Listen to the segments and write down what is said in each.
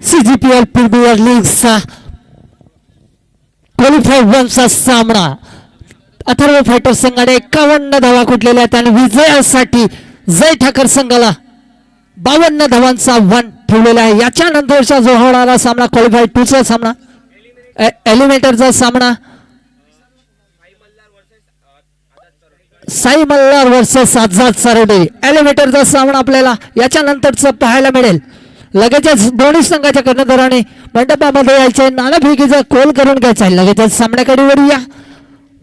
CGPL premier लीगचा qualify 1 चा सामना Atharva fighter संघाने 51 धावा कुटलेल्या आहेत आणि विजयासाठी जय ठाकर संघाला 52 धावांचा वन ठेवलेला आहे। याच्या नंतरचा जो होणारा सामना क्वालिफाय 2 चा सामना एलिमिनेटरचा सामना साई मल्हार वर्सेस आझाद सारोडे एलिमिनेटरचा सामना आपल्याला याच्या नंतरचं पाहायला मिळेल। लगेचच दोन्ही संघाच्या कर्णधाराने मंडपामध्ये यायचे नाणेफेकीचा कोल करून घ्यायचा आहे। लगेचच सामन्याकडे वळूया।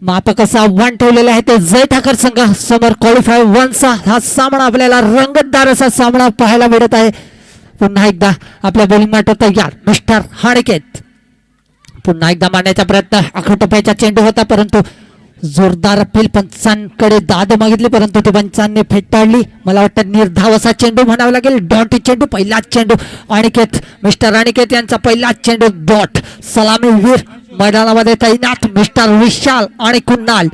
मापक असा वन ठेवलेला आहे ते जय ठाकर संघ समोर क्वालिफाय 1 चा हा सामना आपल्याला रंगतदार असा सामना पाहायला मिळत आहे। पुन्हा एकदा आपल्या बॉलिंग मात्र तयार मिस्टर हाणकेत पुन्हा एकदा मारण्याचा प्रयत्न आखटोप्याचा चेंडू होता परंतु जोरदार अपील पंचांकडे दाद मागितली परंतु ते पंचांनी फेटाळली। मला वाटतं निर्धाव असा चेंडू म्हणावा लागेल। डॉट चेंडू पहिला चेंडू अनिकेत मिस्टर अनिकेत यांचा पहिला चेंडू डॉट सलामीवीर मैदानामध्ये तैनात मिस्टर विशाल आणि कुणाल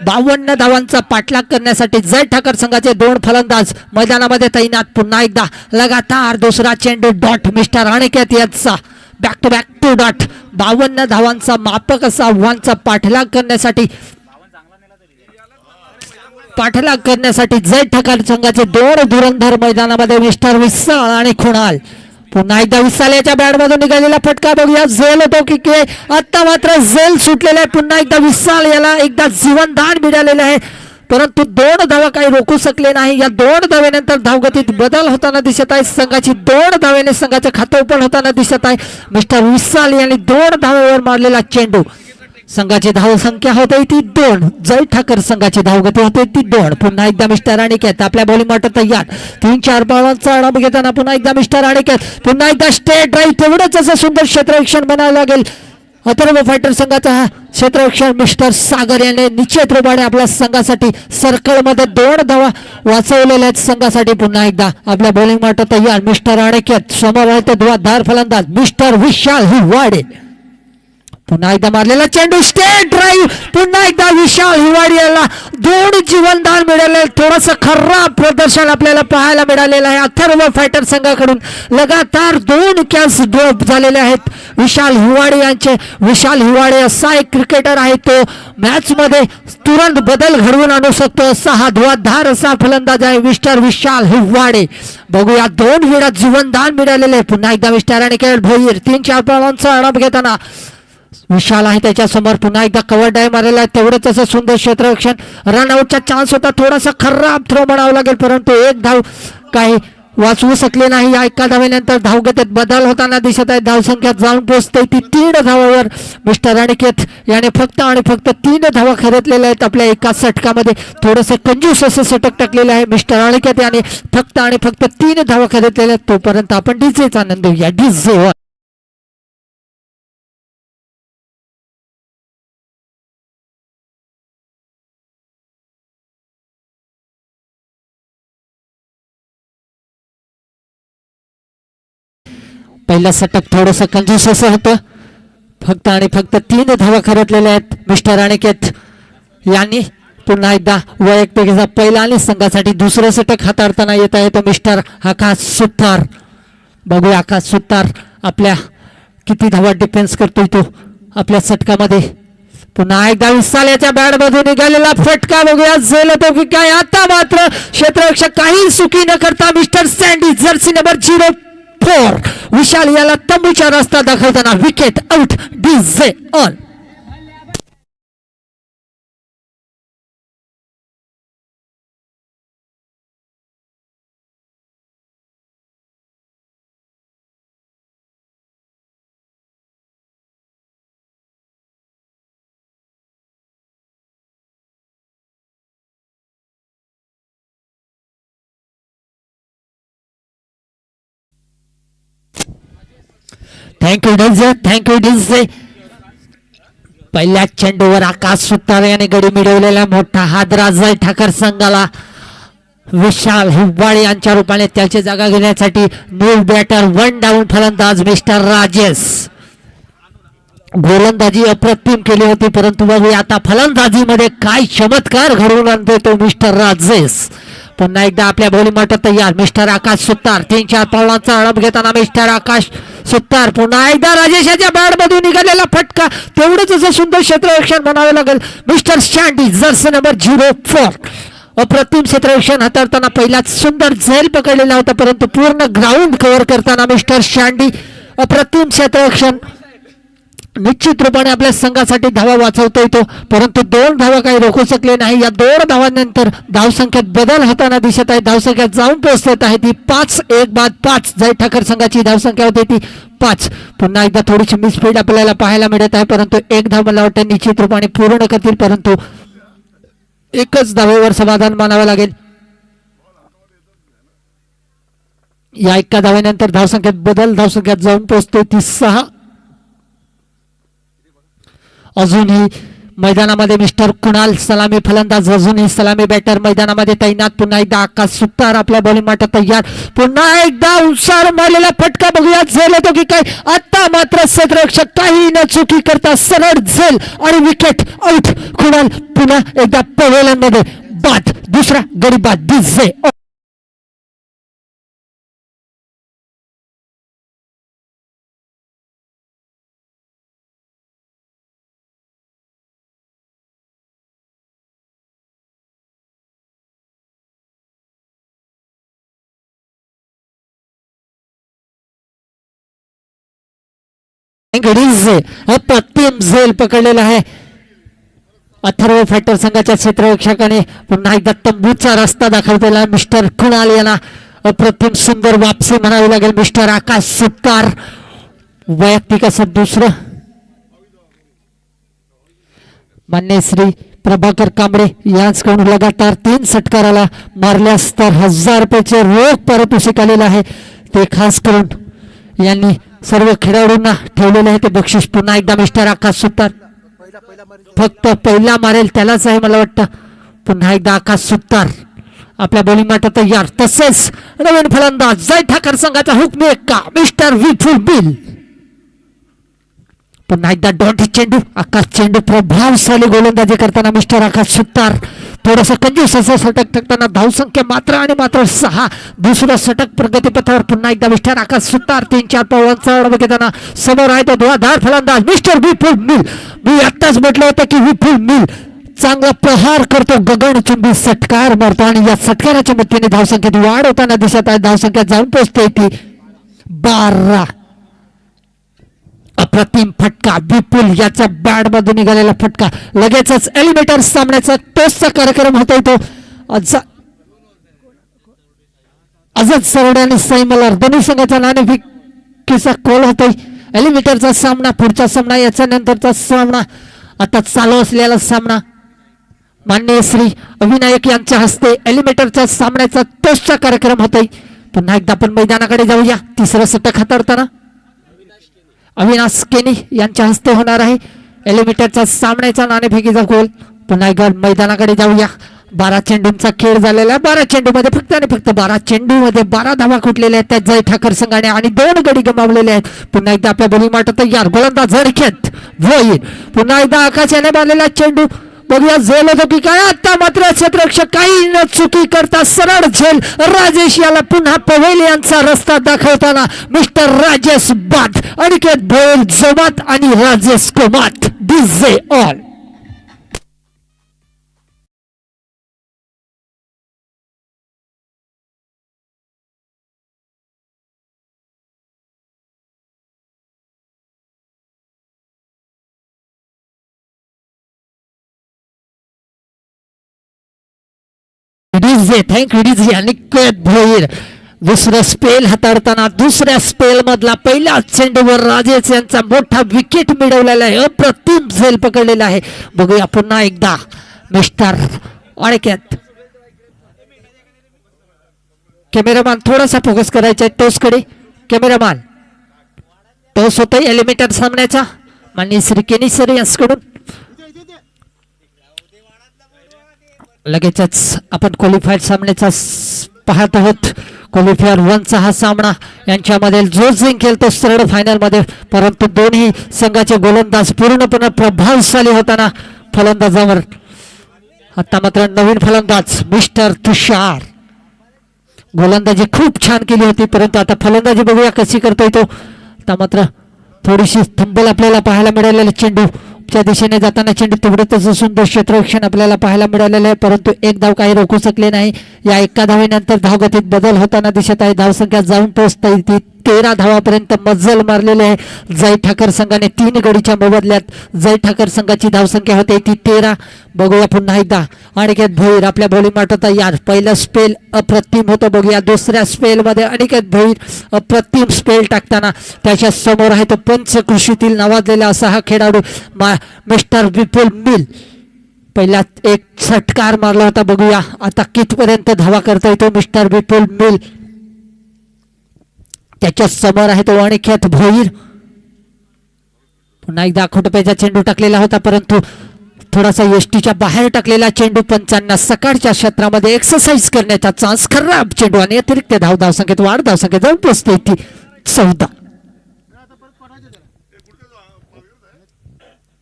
52 धावांचा पाठलाग करण्यासाठी जय ठाकर संघाचे 2 फलंदाज मैदानामध्ये तैनात। पुन्हा एकदा लगातार दुसरा चेंडू डॉट मिस्टर अनिकेत यांचा बॅक टू डॉट 52 धावांचा मापक असा वनचा पाठलाग करण्यासाठी जय ठाकर संघाचे 2 धुरंधर मैदानामध्ये मिस्टर विशाल आणि कुणाल। पुन्हा एकदा विशाल याच्या बॅट मधून निघालेला फटका बघूया झेल होतो की आता मात्र झेल सुटलेला आहे। पुन्हा एकदा विशाल याला एकदा जीवनदान मिळालेलं आहे परंतु 2 धावा काही रोखू शकले नाही। या 2 धावेनंतर धावगतीत बदल होताना दिसत आहे। संघाची 2 धावेने संघाचं खातं ओपन होताना दिसत आहे। मिस्टर विशाल यांनी 2 धावेवर मारलेला चेंडू संघाची धाव संख्या होते ती 2 जय ठाकर संघाची धावगती होते ती 2। पुन्हा एकदा मिस्टर अनिकेत आपल्या बॉलिंग मध्ये तयार 3-4 बॉलांचा आढावा घेताना पुन्हा एकदा मिस्टर अनिकेत पुन्हा एकदा स्ट्रेट ड्राईव्ह तेवढंच असं सुंदर क्षेत्ररक्षण बनावं लागेल। अथर्व फायटर संघाचा क्षेत्ररक्षण मिस्टर सागर याने निश्चित रूपाने आपल्या संघासाठी सर्कल मध्ये 2 धावा वाचवलेल्या आहेत संघासाठी। पुन्हा एकदा आपल्या बॉलिंग मध्ये तयार मिस्टर अनिकेत समोर आहे धार फलंदाज मिस्टर विशाल हिवाडे पुन्हा एकदा मारलेला चेंडू स्ट्रेट ड्राईव्ह पुन्हा एकदा विशाल हिवाडी याला 2 जीवनदान मिळाले। थोडंसं खराब प्रदर्शन आपल्याला पाहायला मिळालेलं आहे। अथर्व फायटर संघाकडून लगातार 2 कॅच ड्रॉप झालेले आहेत विशाल हिवाडे यांचे। विशाल हिवाडे असा एक क्रिकेटर आहे तो मॅच मध्ये तुरंत बदल घडवून आणू शकतो असा हा धुआधार असा फलंदाज आहे मिस्टर विशाल हिवाडे। बघूया 2 वेळा जीवनदान मिळालेले। पुन्हा एकदा मिस्टर अनिकेत भोईर 3-4 बॉलांचा आढावा घेताना विशाल आहे त्याच्या समोर पुन्हा एकदा कव्हर डाय मारलेला आहे तेवढंच असं सुंदर क्षेत्ररक्षण रनआउटचा चान्स होता थोडासा खराब थ्रो म्हणावा लागेल परंतु 1 धाव काही वाचवू शकले नाही। या 1 धावेनंतर धावगतीत बदल होताना दिसत आहे। धावसंख्या जाऊन पोहोचते ती 3 धावावर मिस्टर अनिकेत याने फक्त आणि फक्त 3 धावा खरेदलेल्या आहेत आपल्या एका षटकामध्ये। थोडंसं कंजूस असं षटक टाकलेलं आहे मिस्टर अनिकेत याने फक्त आणि फक्त 3 धावा खरेदलेल्या आहेत। तोपर्यंत आपण डीजेचा आनंद घेऊया डीजे पहिला षटक थोडंसं कंजूस असं होतं फक्त आणि फक्त 3 धावा खरेदलेल्या आहेत मिस्टर अनिकेत यांनी। पुन्हा एकदा वैयक्तिकचा पहिला आणि संघासाठी दुसरं षटक हाताळताना येत आहे तो मिस्टर आकाश सुतार। बघूया आकाश सुतार आपल्या किती धावा डिफेन्स करतोय तो आपल्या षटकामध्ये। पुन्हा एकदा विशाल याच्या बॅट मधून निघालेला फटका बघूया झेल होतो की काय। आता मात्र क्षेत्ररक्षक काही चुकी न करता मिस्टर सँडी जर्सी नंबर 04 विशाल याला तंबूचा रस्ता दाखवताना wicket out DJ on. Thank you DJ पहिल्या चेंडूवर आकाश सुतार याने गडी मिळवलेला मोठा हादरा जय ठाकर संघाला। विशाल हिवाळे यांच्या रूपाने त्याची जागा घेण्यासाठी न्यू बॅटर 1 डाऊन फलंदाज मिस्टर राजेश गोलंदाजी अप्रतिम केली होती, परंतु बघूया आता फलंदाजीमध्ये काय चमत्कार घडवून आणतोय तो मिस्टर राजेश. पुन्हा एकदा आपल्या बॉलिंगमध्ये तयार मिस्टर आकाश सुतार. 3-4 पावलांचा हडप घेताना मिस्टर आकाश सुतार. पुन्हा एकदा राजेशाच्या बॅटमधून निघालेला फटका. तेवढंच असं सुंदर क्षेत्ररक्षण म्हणावे लागेल मिस्टर शँडी जर्सी नंबर 04. अप्रतिम क्षेत्ररक्षण हाताळताना पहिलाच सुंदर झेल पकडलेला होता, परंतु पूर्ण ग्राउंड कव्हर करताना मिस्टर शँडी अप्रतिम क्षेत्ररक्षण. निश्चित रूपाने आपल्या संघासाठी धावा वाचवता येतो, परंतु 2 धावा काही रोखू शकले नाही. या 2 धावांनंतर धावसंख्येत बदल होताना दिसत आहे. धावसंख्या जाऊन पोहोचत आहे ती 5. 1 बाद 5. जय ठाकर संघाची धावसंख्या होती ती 5. पुन्हा एकदा थोडीशी मिसफीड आपल्याला पाहायला मिळत आहे, परंतु 1 धाव मला वाटतं निश्चित रूपाने पूर्ण करतील, परंतु एकच धावेवर समाधान मानावे लागेल. या 1 धावेनंतर धावसंख्येत बदल. धावसंख्यात जाऊन पोहोचते ती 6. अजूनही मैदानामध्ये मिस्टर कुणाल सलामी फलंदाज, अजूनही सलामी बॅटर मैदानामध्ये तैनात. पुन्हा एकदा आकाश सुतार आपल्या बॉलिंग માટે तयार. पुन्हा एकदा उसार मारलेला फटका. बघूया झेल होतो की काय. आता मात्र क्षेत्ररक्षक काही न चुकी करता सरळ झेल आणि विकेट आउट. कुणाल पुन्हा एकदा पवेलमध्ये बाद. दुसरा गडी बाद. दिसे अप्रतिम झेल पकडलेला आहे अथर्व फायटर संघाच्या क्षेत्ररक्षकाने. पुन्हा एकदा तंबूचा रस्ता दाखवलेला मिस्टर कुणाल यांना. अप्रतिम सुंदर वापसी म्हणावी लागेल मिस्टर आकाश सुतार. वैयक्तिक असं दुसरं. मान्य श्री प्रभाकर कांबळे यांच्याकडून लगातार 3 षटकाराला मारल्यास तर 1000 रुपयाचे रोख पारितोषिक आलेलं आहे. ते खास करून यांनी सर्व खेळाडूंना ठेवलेले आहे ते बक्षीस. पुन्हा एकदा मिस्टर आकाश सुतार. फक्त पहिला मारेल त्यालाच आहे मला वाटतं. पुन्हा एकदा आकाश सुतार आपल्या बॉलिंग માટે तयार. तसेच नवीन फलंदाज जय ठाकर संघाचा हुकमी एक्का मिस्टर विपुल बिल. पुन्हा एकदा डॉट चेंडू. आकाश चेंडू प्रभावशाली गोलंदाजी करताना मिस्टर आकाश सुतार. थोडंसं कंजूस असं षटक टाकताना धावसंख्या मात्र आणि मात्र 6. दुसरं षटक प्रगतीपथावर. पुन्हा एकदा मिस्टर आकाश सुतार. 3-4 पावलांचा हडप घेताना समोर आहे तो धुआधार फलंदाज मिस्टर विपुल मिल. मी आत्ताच म्हटलं होतं की विपुल मिल चांगला प्रहार करतो, गगनचुंबी षटकार मारतो आणि या षटकाराच्या मदतीने धावसंख्येत वाढ होताना दिसत आहे. धावसंख्या जाऊन पोहोचते ती 12. अप्रतिम फटका. विपुल याच्या बॅट मधून निघालेला फटका. लगेचच एलिमिनेटर सामन्याचा टॉसचा कार्यक्रम होता तो आझाद सरवडे आणि साई मल्हार दोन्ही संघाचा नाणेफेकीचा कॉल होतोय. एलिमिनेटरचा सामना पुढचा सामना, याच्या नंतरचा सामना, आता चालू असलेला सामना माननीय श्री अविनायक यांच्या हस्ते एलिमिनेटरच्या सामन्याचा टॉसचा कार्यक्रम होतोय. पुन्हा एकदा आपण मैदानाकडे जाऊया. तिसरं षटक हाताळताना अविनाश केनी यांच्या हस्ते होणार आहे एलिमिनेटरचा सामन्याचा नाणेफेकीचा गोल. पुन्हा एकदा मैदानाकडे जाऊया. 12 चेंडूंचा खेळ झालेला आहे. 12 चेंडूमध्ये फक्त आणि फक्त 12 चेंडूमध्ये 12 धावा कुठलेल्या आहेत त्या जय ठाकर संघाने आणि 2 गडी गमावलेले आहेत. पुन्हा एकदा आपल्या बॉलिंग માટે तयार. गोलंदाज झडकेत वहीर. पुन्हा एकदा आकाशाने मारलेला चेंडू. बघूया झेल होतो की काय. आता मात्र क्षेत्ररक्षक काही न चुकी करता सरळ झेल. राजेश याला पुन्हा पवेल यांचा रस्ता दाखवताना मिस्टर राजेश बाद. अनिकेत भोयर जोमात आणि राजेश कोमात. DJ all. Thank you DJ. Aniket Bhoir दुसरा स्पेल हाताळताना दुसऱ्या स्पेल मधला पहिल्या चेंडूवर राजेश यांचा मोठा विकेट मिळवलेला आहे. अप्रतिम झेल पकडलेला आहे. बघूया पुन्हा एकदा मिस्टर अनिकेत. कॅमेरामॅन थोडासा फोकस करायचा आहे टॉसकडे. कॅमेरामॅन टॉस होतोय एलिमिनेटर सामन्याचा माननीय श्री केनी सर यांच्याकडून. लगेचच आपण क्वालिफाईड सामन्याचा पाहत आहोत. क्वालिफायर 1चा हा सामना यांच्यामध्ये जो जिंकेल तो सरळ फायनल मध्ये. परंतु दोन्ही संघाचे गोलंदाज पूर्णपणे प्रभावशाली होताना फलंदाजावर. आता मात्र नवीन फलंदाज मिस्टर तुषार. गोलंदाजी खूप छान केली होती परंतु आता फलंदाजी बघूया कशी करतोय तो. आता मात्र थोडीशी थंबल आपल्याला पाहायला मिळालेले. चेंडू च्या दिशेने जाताना चेंडू तेवढंच सुंदर क्षेत्ररक्षण आपल्याला पाहायला मिळालेलं आहे परंतु एक धाव काही रोखू शकले नाही. या एका धावेनंतर धावगतीत बदल होताना दिसत आहे. धावसंख्या जाऊन पोहोचता ती 13 धावापर्यंत मजल मारलेले आहे. जय ठाकर संघाने 3 गडीच्या मोबदल्यात जय ठाकर संघाची धावसंख्या होते ती 13. बघूया पुन्हा एकदा अनिकेत भोईर आपल्या बॉलिंग मार्ट तयार. पहिलं स्पेल अप्रतिम होतं. बघूया दुसऱ्या स्पेल मध्ये अनिकेत भोईर अप्रतिम स्पेल टाकताना त्याच्या समोर आहे तो पंचकृषीतील नावाजलेला असा हा खेळाडू मिस्टर विपुल मिल. पहिला एक षटकार मारला होता. बघूया आता कितपर्यंत धावा करता येतो मिस्टर विपुल मिल. त्याच्या समोर आहे तो अनिकेत भोईर. पुन्हा एकदा खोटप्याचा चेंडू टाकलेला होता परंतु थोडासा एसटीच्या बाहेर टाकलेला चेंडू. पंचांना सकाळच्या क्षेत्रामध्ये एक्सरसाइज करण्याचा चान्स. खराब चेंडू आणि अतिरिक्त धावसंख्येत वाढ. धावसंख्येत जाऊन पोहोचते ती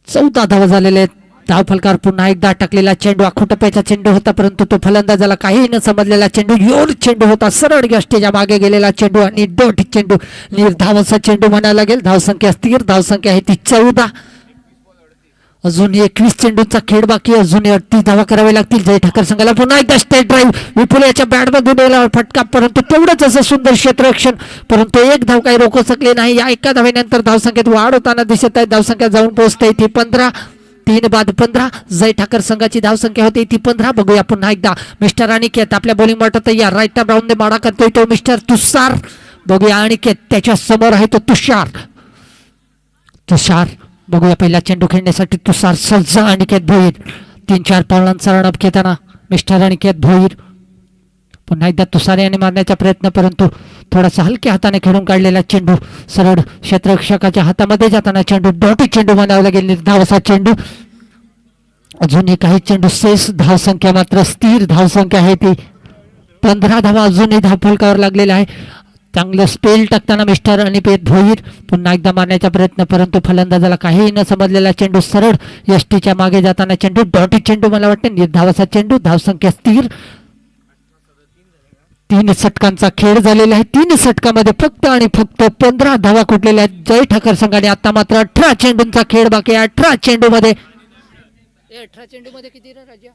14 धावा झालेले आहेत. धाव फलकार पुन्हा एकदा टाकलेला चेंडू आखोटप्याचा चेंडू होता परंतु तो फलंदाजाला काही न समजलेला चेंडू. योर चेंडू होता. सरळ यष्टीच्या मागे गेलेला चेंडू आणि डॉट चेंडू. निर्धावाचा चेंडू म्हणायला लागेल. धावसंख्या स्थिर. धावसंख्या आहे ती 14. अजून 21 चेंडूचा खेळ बाकी. अजून 38 धावा करावे लागतील जय ठाकर संघाला. पुन्हा एकदा स्टेट ड्राईव्ह विपुल याच्या बॅटमधून गेला फटका परंतु तेवढंच असं सुंदर क्षेत्ररक्षण परंतु एक धाव काही रोखू शकले नाही. या एका धावेनंतर धावसंख्येत वाढ होताना दिसत आहे. धावसंख्या जाऊन पोहोचते ती 15. 3 बाद 15 जय ठाकर संघाची धावसंख्या होती ती 15. बघूया पुन्हा एकदा मिस्टर अनिकेत आपल्या बॉलिंग मार्ट तयार. राईट आर्म राऊंड माडा करतोय तो मिस्टर तुषार. बघूया अनिकेत त्याच्या समोर आहे तो तुषार. बघूया पहिला चेंडू खेळण्यासाठी तुषार सज्ज. अनिकेत भोईर 3-4 पावलांचा रनअप घेताना मिस्टर अनिकेत भोईर. पुन्हा एकदा तुषार याने मारण्याचा प्रयत्न परंतु थोडासा हलक्या हाताने खेळून काढलेला चेंडू सरळ क्षेत्ररक्षकाच्या हातामध्ये जाताना चेंडू डॉटी चेंडू म्हणावं लागेल. निर्धावाचा चेंडू. अजूनही काही चेंडू शेष. धावसंख्या मात्र स्थिर धावसंख्या आहे ती 15 धावा. अजूनही धावफलकावर लागलेला आहे. चांगलं स्पेल टाकताना मिस्टर अनिकेत भोईर. पुन्हा एकदा मारण्याचा प्रयत्न परंतु फलंदाजाला काहीही न समजलेला चेंडू सरळ यष्टीच्या मागे जाताना चेंडू डॉटी चेंडू मला वाटते. निर्धावाचा चेंडू. धावसंख्या स्थिर. 3 षटकांचा खेळ झालेला आहे. 3 षटकामध्ये फक्त आणि फक्त 15 धावा कुठलेल्या आहेत जय ठाकर संघाने. आता मात्र 18 चेंडूंचा खेळ बाकी आहे. 18 चेंडूमध्ये किती राजा?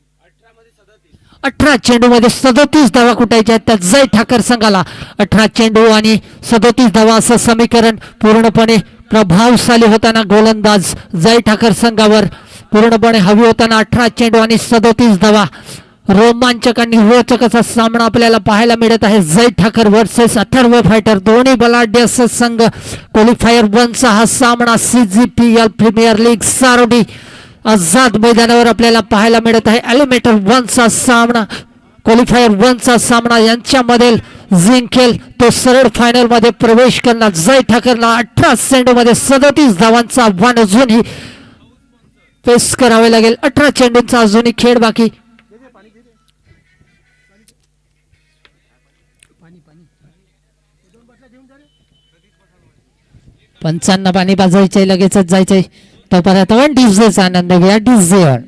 18 चेंडूमध्ये 37 धावा कुठायच्या आहेत त्या जय ठाकर संघाला. 18 चेंडू आणि 37 धावा असं समीकरण पूर्णपणे प्रभावशाली होताना गोलंदाज जय ठाकर संघावर पूर्णपणे हवी होताना. 18 चेंडू आणि 37 धावा. रोमांचक आणि रोचक असा सामना आपल्याला पाहायला मिळत आहे. जय ठाकर वर्सेस अथर्व फायटर. दोन्ही बलाढ्य असे संघ. क्वालिफायर 1चा हा सामना CGPL प्रीमियर लीग सारोडी आझाद मैदानावर आपल्याला पाहायला मिळत आहे. एलिमिनेटर 1चा सामना. क्वालिफायर 1चा सामना यांच्यामध्ये जिंकेल तो सरळ फायनल मध्ये प्रवेश करणार. जय ठाकरला 18 चेंडूमध्ये 37 धावांचा आव्हान अजूनही पेश करावे लागेल. 18 चेंडूंचा अजूनही खेळ बाकी. पंचांना पाणी पाजायचंय. लगेचच जायचंय. तोपर्यंत डीजेचा आनंद घ्या. डीजेवर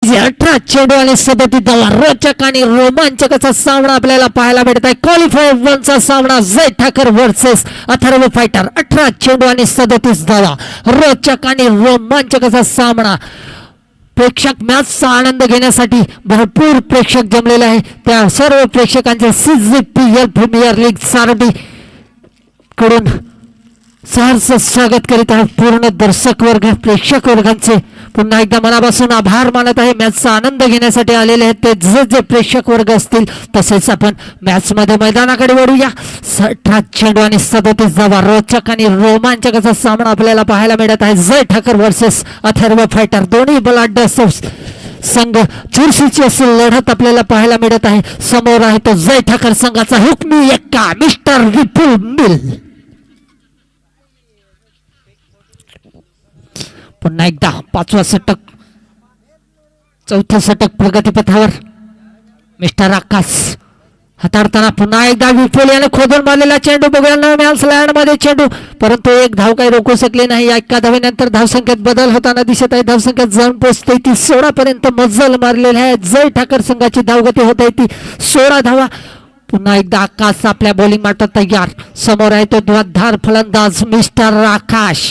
अठरा चेंडू आणि 37 धावा. रोचक आणि रोमांचक असा सामना आपल्याला पाहायला मिळत आहे. क्वालिफायर 1चा सामना जय ठाकर वर्सेस अथर्व फायटर. 18 चेंडू आणि 37 धावा. रोचक आणि रोमांचक असा सामना. प्रेक्षक मॅचचा आनंद घेण्यासाठी भरपूर प्रेक्षक जमलेले आहे. त्या सर्व प्रेक्षकांचे CGPL प्रीमियर लीग सारडी कडून सहर्ष स्वागत करीत आहे पूर्ण दर्शक वर्ग प्रेक्षक वर्गांचे पुन्हा एकदा मनापासून आभार मानत आहे मॅचचा आनंद घेण्यासाठी आलेले आहेत ते जे प्रेक्षक वर्ग असतील तसेच आपण मॅच मध्ये मैदानाकडे वळूया 18 चेंडू आणि 37 धावा रोचक आणि रोमांचक असा सामना आपल्याला पाहायला मिळत आहे जय ठाकर वर्सेस अथर्व फायटर दोन्ही बलाढ्य संघ चुरशीची अशी लढत आपल्याला पाहायला मिळत आहे समोर आहे तो जय ठाकर संघाचा हुकमी एक्का मिस्टर विपुल मिल पुन्हा एकदा 5वा षटक 4थं षटक प्रगतीपथावर मिस्टर आकाश हाताळताना पुन्हा एकदा विपुल याने खोदून मारलेला चेंडू बघूया नव्या स्लॅड मध्ये चेंडू परंतु एक धाव काही रोखू शकले नाही एका धावेनंतर धावसंख्येत बदल होताना दिसत आहे धावसंख्या जाऊन पोहोचते ती 16 पर्यंत मजल मारलेली आहे जय ठाकर संघाची धावगती होत आहे ती 16 धावा पुन्हा एकदा आकाश आपल्या बॉलिंग माठ तयार समोर आहे तो धुआधार फलंदाज मिस्टर आकाश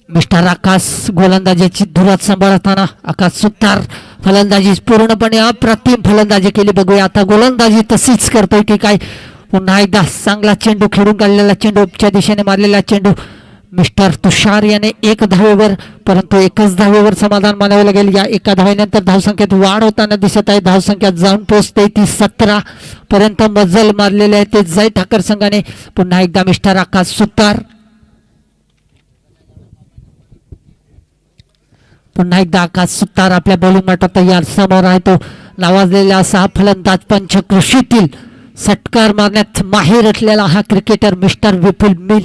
मिस्टर आकाश गोलंदाजीची धुरात सांभाळताना आकाश सुतार फलंदाजी पूर्णपणे अप्रतिम फलंदाजी केली बघूया आता गोलंदाजी तशीच करतोय की काय पुन्हा एकदा चांगला चेंडू खेळून काढलेला चेंडू उपच्या दिशेने मारलेला चेंडू मिस्टर तुषार याने 1 धावेवर परंतु एकच धावेवर समाधान मानावे लागेल या एका धावेनंतर धावसंख्येत वाढ होताना दिसत आहे धावसंख्या जाऊन पोहोचते ती 17 पर्यंत मजल मारलेले आहे ते जय ठाकर संघाने पुन्हा एकदा मिस्टर आकाश सुतार पुन्हा एकदा आकाश सुतार आपल्या बॉलिंग माठ तयार समोर आहे तो नावाजलेला असा फलंदाज पंचकृषीतील षटकार मारण्यात माहीर असलेला हा क्रिकेटर मिस्टर विपुल मिल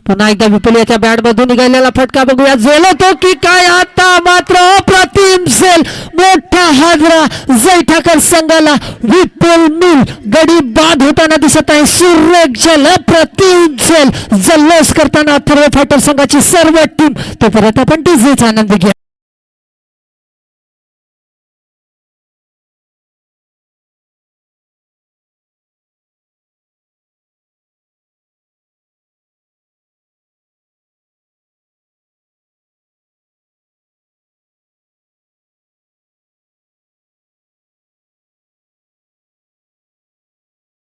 पुन्हा एकदा विपुल याच्या बॅट मधून निघालेला फटका बघूया झेलो तो की काय आता मात्र अप्रतिम झेल मोठा हादरा जय ठाकर संघाला विपुल मिल गडी बाद होताना दिसत आहे सुरेख झेल अप्रतिम झेल जल्लोष करताना अथर्व फायटर संघाची सर्व टीम तोपर्यंत आपण डीजेचा आनंद घ्या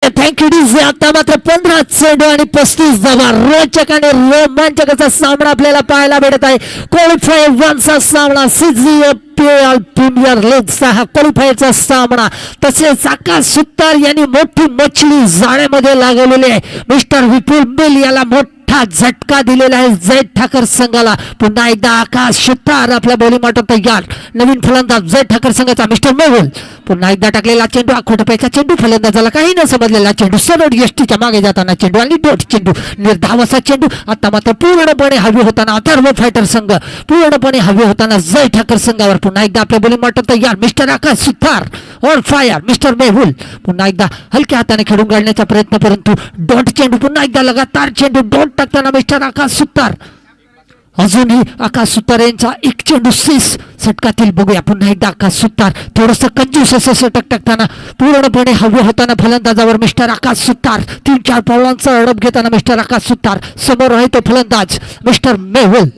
थँक्यू आता मात्र 15 चेंडू आणि 35 धावा रोचक आणि रोमांचक असा सामना आपल्याला पाहायला मिळत आहे क्वालिफायर 1 चा सामना CGPL प्रीमियर लीगचा हा क्वालिफायरचा सामना तसेच आकाश सुतार यांनी मोठी मछली जाळ्यामध्ये लागवलेली आहे मिस्टर विपुल मिल याला मोठा झटका दिलेला आहे जय ठाकर संघाला पुन्हा एकदा आकाश सुतार आपल्या बॉलिंग माठ तयार नवीन फलंदाज जय ठाकर संघाचा मिस्टर मेहुल पुन्हा एकदा टाकलेला चेंडू आखोटप्याचा चेंडू फलंदाजाला काही न समजलेला चेंडू सरळ यष्टीच्या मागे जाताना चेंडू आणि डॉट चेंडू निर्धाव असा चेंडू आता मात्र पूर्णपणे हवी होताना अथर्व फायटर संघ पूर्णपणे हवी होताना जय ठाकर संघावर पुन्हा एकदा आपल्या बॉलिंग माठ तयार mister Akash Sutar on fire mister Mehul पुन्हा एकदा हलक्या हाताने खेळून काढण्याचा प्रयत्न परंतु डॉट चेंडू पुन्हा एकदा लगातार चेंडू डॉट टाकताना मिस्टर आकाश सुतार अजूनही आकाश सुतार यांचा एक चेंडू 30 षटकातील बघूया पुन्हा एकदा आकाश सुतार थोडस कंजूस असं षटक टाकताना पूर्णपणे हवे होताना फलंदाजावर मिस्टर आकाश सुतार 3-4 पावलांचा अडप घेताना मिस्टर आकाश सुतार समोर आहे तो फलंदाज मिस्टर मेहुल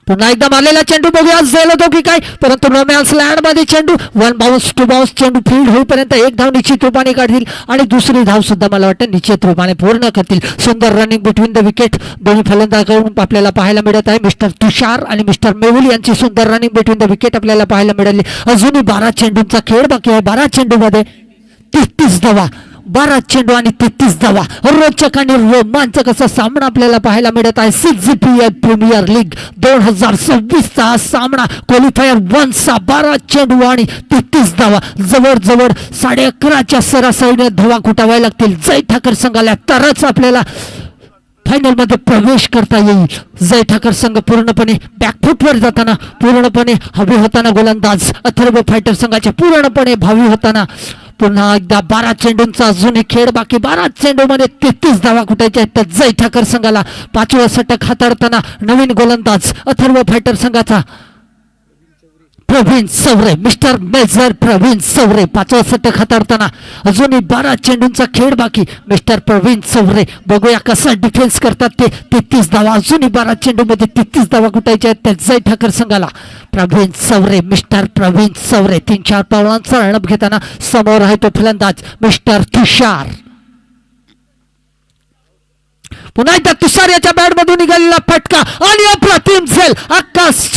पुन्हा एकदा मारलेला चेंडू बघूया झाला तो की काय परंतु रोमॅन स्लॅड मध्ये चेंडू 1 बाउन्स 2 बाउन्स चेंडू फील्ड होईपर्यंत एक धाव निश्चित रूपाने काढतील आणि दुसरी धाव सुद्धा मला वाटतं निश्चित रूपाने पूर्ण करतील सुंदर रनिंग बिटवीन द विकेट दोन्ही फलंदाजाकडून आपल्याला पाहायला मिळत आहे मिस्टर तुषार आणि मिस्टर मेहुल यांची सुंदर रनिंग बिटवीन द विकेट आपल्याला पाहायला मिळाली अजूनही 12 चेंडूंचा खेळ बाकी आहे 12 चेंडू मध्ये 33 धावा 12 चेंडू आणि 33 धावा रोचक आणि रोमांचक असा सामना आपल्याला पाहायला मिळत आहे CGPL प्रीमियर लीग 2026 चा सामना क्वालिफायर 1 चा 12 चेंडू आणि 33 धावा जवळजवळ 11:30च्या सरासरीने धावा कुटाव्या लागतील जय ठाकर संघाला तरच आपल्याला फायनल मध्ये प्रवेश करता येईल जय ठाकर संघ पूर्णपणे बॅकफुटवर जाताना पूर्णपणे हवी होताना गोलंदाज अथर्व फायटर संघाच्या पूर्णपणे भावी होताना पुन्हा एकदा 12 चेंडूंचा अजूनही खेळ बाकी 12 चेंडू मध्ये 33 धावा कुठायच्या आहेत तर जय ठाकर संघाला 5वं षटक हाताळताना नवीन गोलंदाज अथर्व फायटर संघाचा प्रवीण सवरे मिस्टर मेजर प्रवीण सवरे 5वं षटक हाताळताना अजूनही 12 चेंडूंचा खेळ बाकी मिस्टर प्रवीण सवरे बघूया कसा डिफेन्स करतात ते 33 धावा अजूनही 12 चेंडू मध्ये 33 धावा कुठायच्या आहेत त्या जय ठाकर संघाला प्रवीण सवरे मिस्टर प्रवीण सवरे 3-4 पावलांचा अडप घेताना समोर आहे तो फलंदाज मिस्टर तुषार पुन्हा एकदा तुषार बॅट मधून निघालेला फटका आणि अप्रतिम झेल. आकाश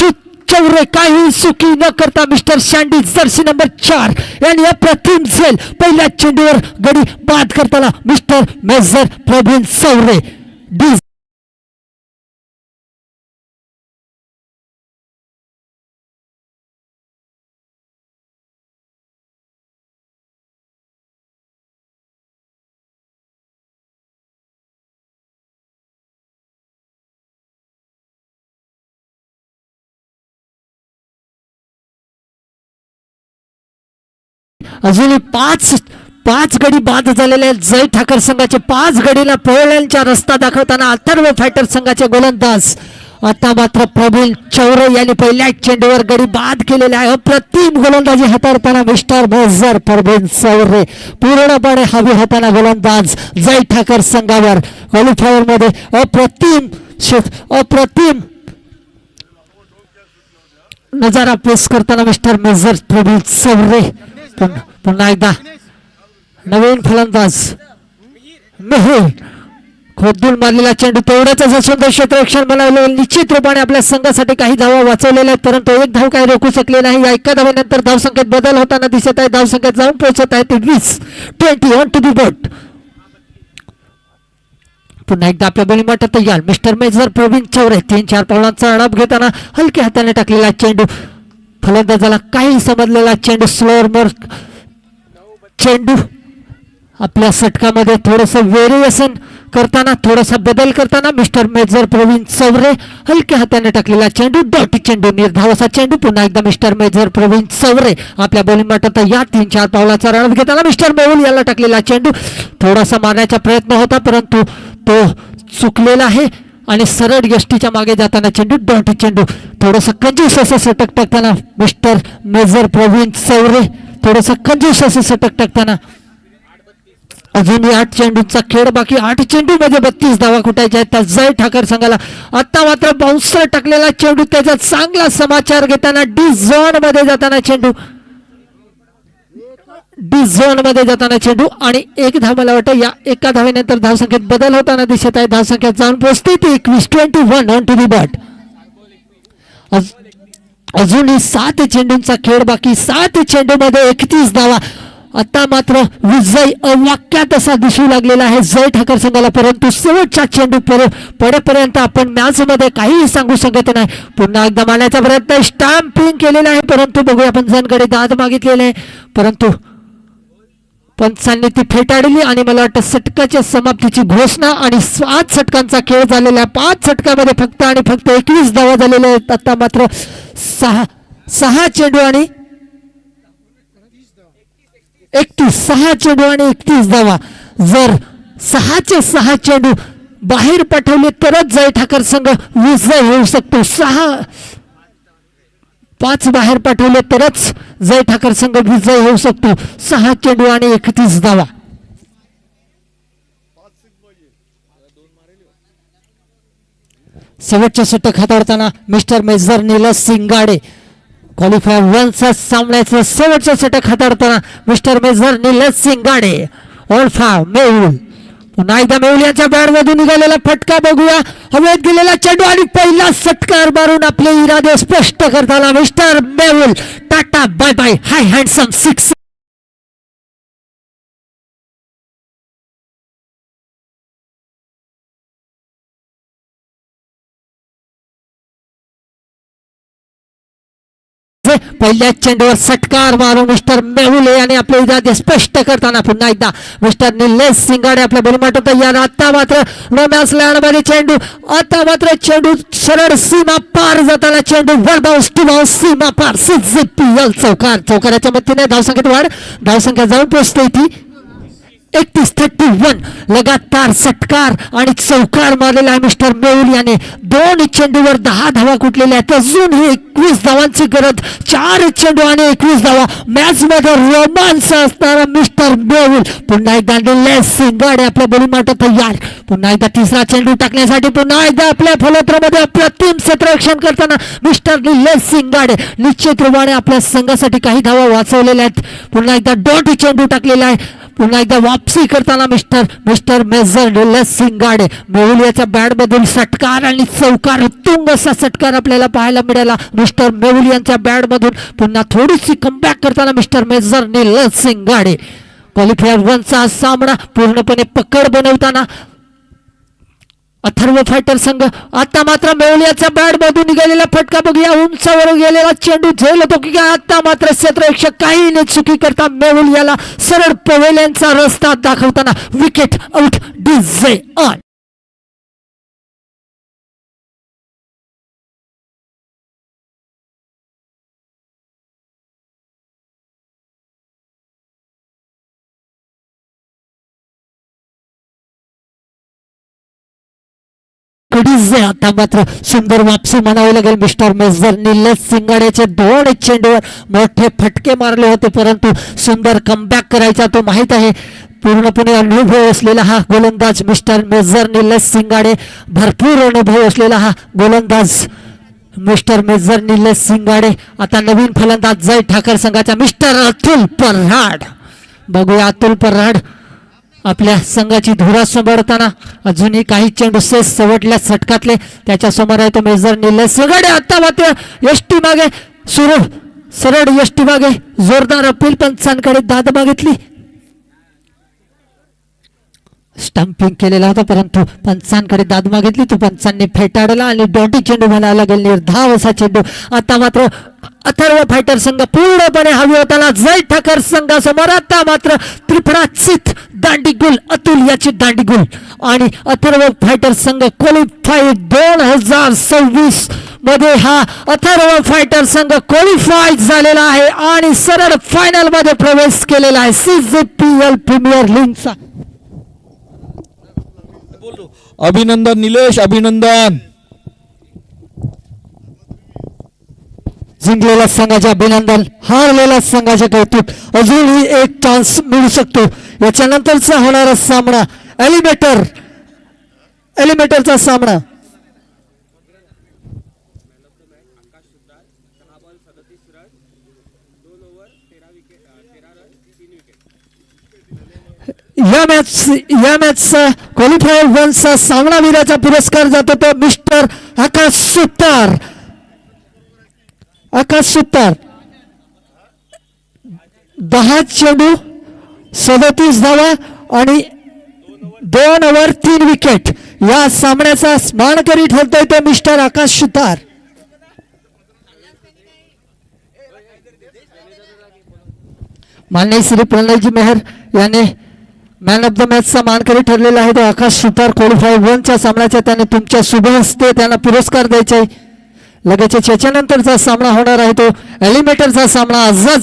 चौरे काही सुखी न करता मिस्टर शँडी जर्सी नंबर 4 यांनी अप्रतिम झेल. पहिल्या चेंडूवर गडी बाद करताना मिस्टर मेजर प्रवीण चौरे. अजूनही पाच गडी बाद झालेले आहेत. जय ठाकर संघाचे 5 गडीला पळण्याचा रस्ता दाखवताना अथर्व फायटर संघाचे गोलंदाज. आता मात्र प्रवीण चौरे यांनी पहिल्या चेंडूवर गडी बाद केलेला आहे. अप्रतिम गोलंदाजी हाताळताना मिस्टर मेजर प्रवीण चौरे पूर्णपणे हवी होताना गोलंदाज जय ठाकर संघावर. क्वालिफायर मध्ये अप्रतिम नजारा पेश करताना मिस्टर मेजर प्रवीण चौरे. पुन्हा एकदा नवीन फलंदाज मेहुल. खोदून मारलेला चेंडू तेवढ्याच सुंदर क्षेत्ररक्षण बनवलं. निश्चित रूपाने आपल्या संघासाठी काही धावा वाचवलेल्या आहेत, परंतु एक धाव काही रोखू शकले नाही. या एका धावेनंतर धावसंख्येत बदल होताना दिसत आहे. धावसंख्येत जाऊन पोहोचत आहे ते 20 ऑन टू दी बोट. पुन्हा एकदा आपल्या बळीमाटा तयार मिस्टर मेजर प्रवीण चौरे. 3-4 पावलांचा अडप घेताना हलक्या हाताने टाकलेला चेंडू. फलंदाजाला काही समजलेला चेंडू स्लोअर मोर चेंडू. आपल्या षटकामध्ये थोडंसं व्हेरिएशन करताना थोडासा बदल करताना मिस्टर मेजर प्रवीण चौरे. हलक्या हाताने टाकलेला चेंडू डॉट चेंडू निर्धावाचा चेंडू. पुन्हा एकदा मिस्टर मेजर प्रवीण चौरे आपल्या बॉलिंग माटात या 3-4 पावलाचा रणप घेताना मिस्टर मेहुल याला टाकलेला चेंडू. थोडासा मारण्याचा प्रयत्न होता परंतु तो चुकलेला आहे आणि सरळ यष्टीच्या मागे जाताना चेंडू डॉट चेंडू. थोडंसं कंजूस असं षटक टाकताना मिस्टर मेजर प्रवीण चौरे. थोडंसं कंजूस असं षटक टाकताना अजूनही 8 चेंडूंचा खेळ बाकी. 8 चेंडू मध्ये 32 धावा कुठायच्या आहेत त्या जय ठाकर संघाला. आता मात्र बाउन्सर टाकलेला चेंडू. त्याचा चांगला समाचार घेताना डी झोन मध्ये जाताना चेंडू आणि एक धाव. मला वाटतं या एका धावेनंतर धावसंख्येत बदल होताना दिसत आहे. धावसंख्या जाऊन पोहोचते ती 21 ऑन टू दी बॉट. अजूनही 7 चेंडूंचा खेळ बाकी. 7 चेंडू मध्ये 31 धावा. आता मात्र विजय अवाक्यात असा दिसू लागलेला आहे जय ठाकर संघाला, परंतु शेवटचा चेंडू पडेपर्यंत आपण मॅच मध्ये काहीही सांगू शकत नाही. पुन्हा एकदा मारण्याचा प्रयत्न स्टॅम्पिंग केलेला आहे परंतु बघूया आपण जणकडे दाद मागितलेले आहे परंतु पंचांनी ती फेटाळली आणि मला वाटतं षटकाच्या समाप्तीची घोषणा. आणि 7 षटकांचा खेळ झालेला आहे. 5 षटकामध्ये फक्त आणि फक्त 21 धावा झालेल्या आहेत. आता मात्र 6 चेंडू आणि 6 चेंडू आणि 31 धावा. जर 6चे 6 चेंडू बाहेर पाठवले तरच जय ठाकर संघ विजय होऊ शकतो. 5 बाहेर पाठवले तरच जय ठाकर संघ विजय होऊ शकतो. 6 चेंडू आणि 31 धावा. शेवटचे षटक हाताळताना मिस्टर मेजर नीलज सिंगाडे. क्वालिफायर 1च्या सामन्याचं शेवटचं षटक हाताळताना मिस्टर मेजर नीलज सिंगाडे. ओल्फा मेहुल. पुन्हा एकदा मेहुल यांच्या बॅटमधून निघालेला फटका बघूया. हवेत गेलेला चेंडू आणि पहिला षटकार मारून आपले इरादे स्पष्ट करताना mister Mehul. Tata bye bye hi handsome 6. पहिल्या चेंडूवर षटकार मारून मिस्टर मेहुल यांनी आपले इरादे स्पष्ट करताना पुन्हा एकदा मिस्टर निलेश सिंगाडे आपल्या बॉलिंग तयार. आता मात्र नो मॅच लँडमध्ये चेंडू. आता मात्र चेंडू सरळ सीमा पार जाताना चेंडू वर बाउन्स टू बाउन्स सीमा पार. CGPL चौकाराच्या मदतीने धावसंख्येत वाढ. धावसंख्या जाऊन पोहोचते ती 31 लगातार षटकार आणि चौकार मारलेला आहे मिस्टर मेहुल याने. 2 चेंडूवर 10 धावा कुठलेल्या आहेत. अजूनही 21 धावांची गरज. 4 चेंडू आणि 21 धावा. मॅच मध्ये रोमांच असणारा मिस्टर मेहुल. पुन्हा एकदा निलेश सिंगाडे आपल्या बॉलिंग तयार. पुन्हा एकदा तिसरा चेंडू टाकण्यासाठी पुन्हा एकदा आपल्या फलंदाजीमध्ये अप्रतिम क्षेत्ररक्षण करताना मिस्टर निलेश सिंगाडे. निश्चित रूपाने आपल्या संघासाठी काही धावा वाचवलेल्या आहेत. पुन्हा एकदा डॉट चेंडू टाकलेला आहे. पुन्हा एकदा वापसी करताना मिस्टर मेजर निलेश सिंगाडे. मेहुलियाच्या बॅटमधून षटकार आणि चौकार, उत्तुंग असा षटकार आपल्याला पाहायला मिळाला मिस्टर मेहुलियांच्या बॅटमधून. पुन्हा थोडीशी कमबॅक करताना मिस्टर मेजर निलेश सिंगाडे. क्वालिफायर 1 चा सामना पूर्णपणे पकड बनवताना अथर्व फायटर संघ. आता मात्र मेहुलियाच्या बॅटमधून निघालेला फटका बघूया, उंचावर गेलेला चेंडू झेल होतो की काय. आता मात्र क्षेत्ररक्षक काही न चुकी करता मेहुलियाला सरळ पवेल्यांचा रस्ता दाखवताना विकेट आउट. DJ on. आता मात्र सुंदर वापसी म्हणावी लागेल मिस्टर मेजर निलेश सिंगाड्याचे. 2 चेंडूवर मोठे फटके मारले होते परंतु सुंदर कमबॅक करायचा तो माहित आहे. पूर्णपणे अनुभव असलेला हा गोलंदाज मिस्टर मेजर निलेश सिंगाडे. भरपूर अनुभव असलेला हा गोलंदाज मिस्टर मेजर निलेश सिंगाडे. आता नवीन फलंदाज जय ठाकर संघाचा मिस्टर अतुल पराड. बघूया अतुल पराड आपल्या संघाची धुरा सांभाळताना. अजूनही काही चेंडू सवटल्या षटकातले त्याच्या समोर आहे तो मेजर निलेश सिंगाडे. आता मात्र यष्टी मागे सुरू, सरळ यष्टी मागे जोरदार अपील. पंचांकडे दाद मागितली, स्टंपिंग केलेला होता परंतु पंचांकडे दाद मागितली, तो पंचांनी फेटाळला आणि दोंडी चेंडू म्हणायला लागेल, निर्धाव असा चेंडू. आता मात्र अथर्व फायटर संघ पूर्णपणे हवी होताना जय ठाकर संघासमोर. आता मात्र त्रिफळाचित दांडीगुल अतुल याची दांडीगुल आणि अथर्व फायटर संघ क्वालिफाय 2026 मध्ये हा अथर्व फायटर संघ क्वालिफाय झालेला आहे आणि सरळ फायनल मध्ये प्रवेश केलेला आहे CGPL प्रीमियर लीगचा. अभिनंदन निलेश, अभिनंदन. जिंकलेल्या संघाचे अभिनंदन, हारलेल्या संघाचे कौतुक. अजूनही एक चान्स मिळू शकतो. याच्यानंतरचा होणारा सामना एलिमिनेटरचा सामना. या मॅचचा क्वालिफायर 1 चा सामनावीराचा पुरस्कार जातो तो मिस्टर आकाश सुतार. 10 चेंडू 37 धावा आणि 2 ओव्हर 3 विकेट. या सामन्याचा मानकरी ठरतोय तो मिस्टर आकाश सुतार. माननीय श्री प्रणयजी मेहर याने मॅन ऑफ द मॅचचा मानकरी ठरलेला आहे तो आकाश सुतार. क्वालिफायर 1 च्या सामन्याचा त्याने तुमच्या शुभ हस्ते त्यांना पुरस्कार द्यायचा आहे. लगेच याच्यानंतरचा सामना होणार आहे तो एलिमिनेटरचा सामना. आझाद